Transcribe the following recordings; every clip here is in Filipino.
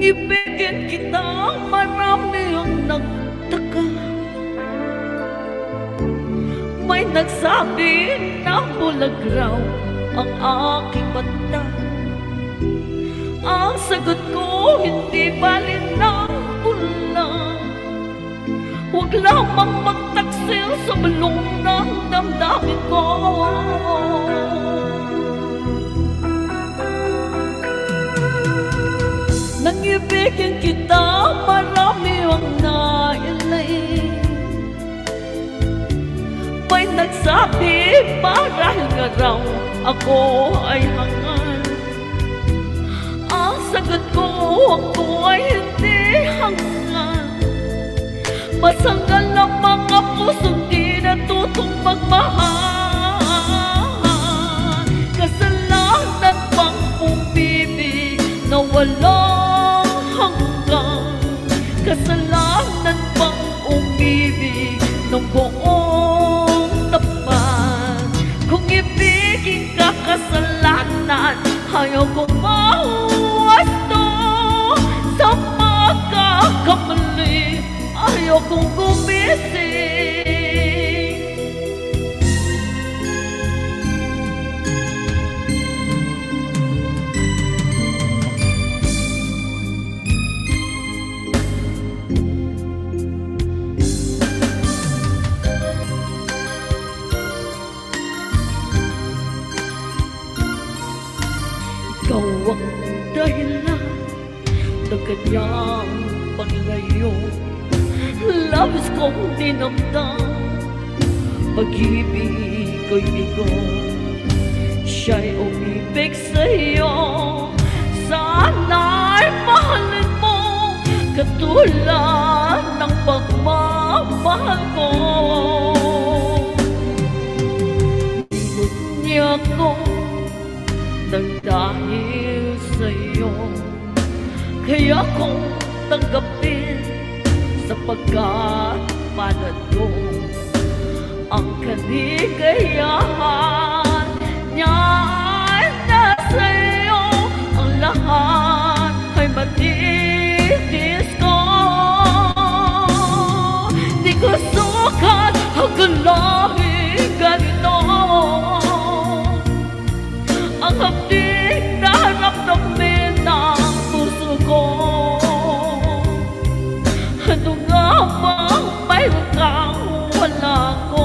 ibigin kita, marami ang nagtaka. May nagsabi na bulag raw ang aking mata. Ang sagot ko, hindi balin ng bulang. Huwag lamang magtaksil sa bulong ng damdamin ko. Nang ibigin kita, marami ang nailay. May nagsabi, marahil nga raw ako ay hangal. Ang sagot ko, ako ay hindi hangal. Masanggal ang mga pusong di natutong magmahal. Kasalanan bang umibig na walang hanggan? Kasalanan bang umibig ng buong tapat? Kung ibigin ka kasalanan, ayaw kong mawasto sa pagkakamali. Ayaw kong gumising. Ikaw ang dahilan ng kanyang paglayo. Labis kong dinamdam, pag-ibig ko'y bigo. Siya'y umibig sa'yo, sana'y mahalin mo katulad ng pagmamahal ko. Ingot niya ko nang dahil sa'yo, kaya kong tanggapin sapagkat palad ko ang kaligayahan niya ay nasa iyo. Ang lahat ay matitis ko. Di ko sukat hanggang lahing ganito. Ang hapdik na ramdamin ng puso ko. Ano nga bang mayroon kang wala ko?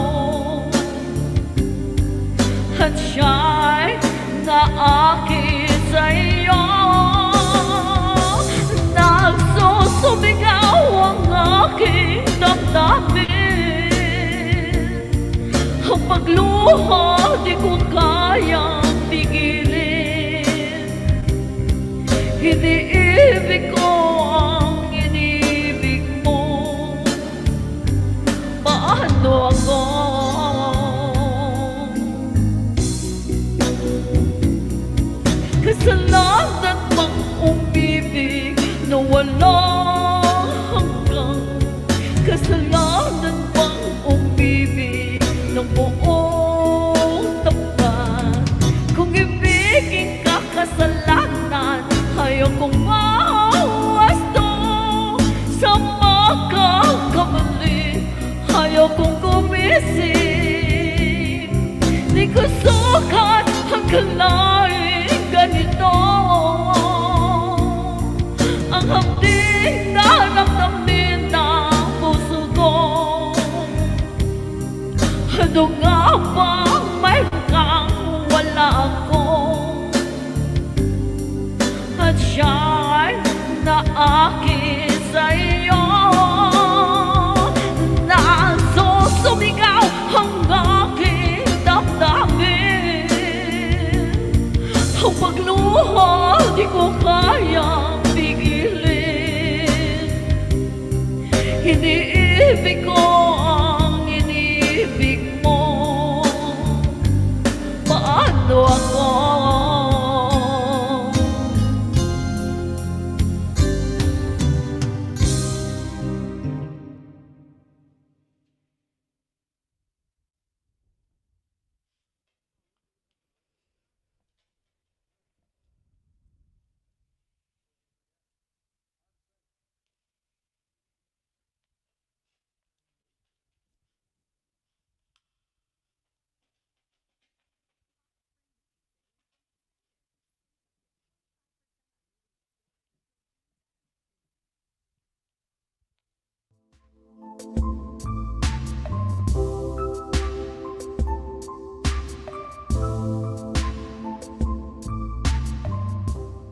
At siya'y naakit sa'yo. Nagsusumigaw ang aking damdamin. Ang pagluha di ko kayang pigilin. Iniibig ko ang inibig mo. Paano ako? Kasalanan bang umibig na walang hanggan? Kasalanan bang umibig ng buong tapat? Kung ibigin ka kasalanan, ayaw kong mawasto sa pagkakamali. Ayaw kong gumising. Di ko sukat hanggang lahing ganito. Ang hapdik na ramdamin ng puso ko. Ano nga bang mayroon kang wala ako? At siya'y naakit sa'yo. Nagsusumigaw ang aking damdamin. Ang pagluha di ko kayang pigilin. Iniibig ko ang inibig mo. Paano ako?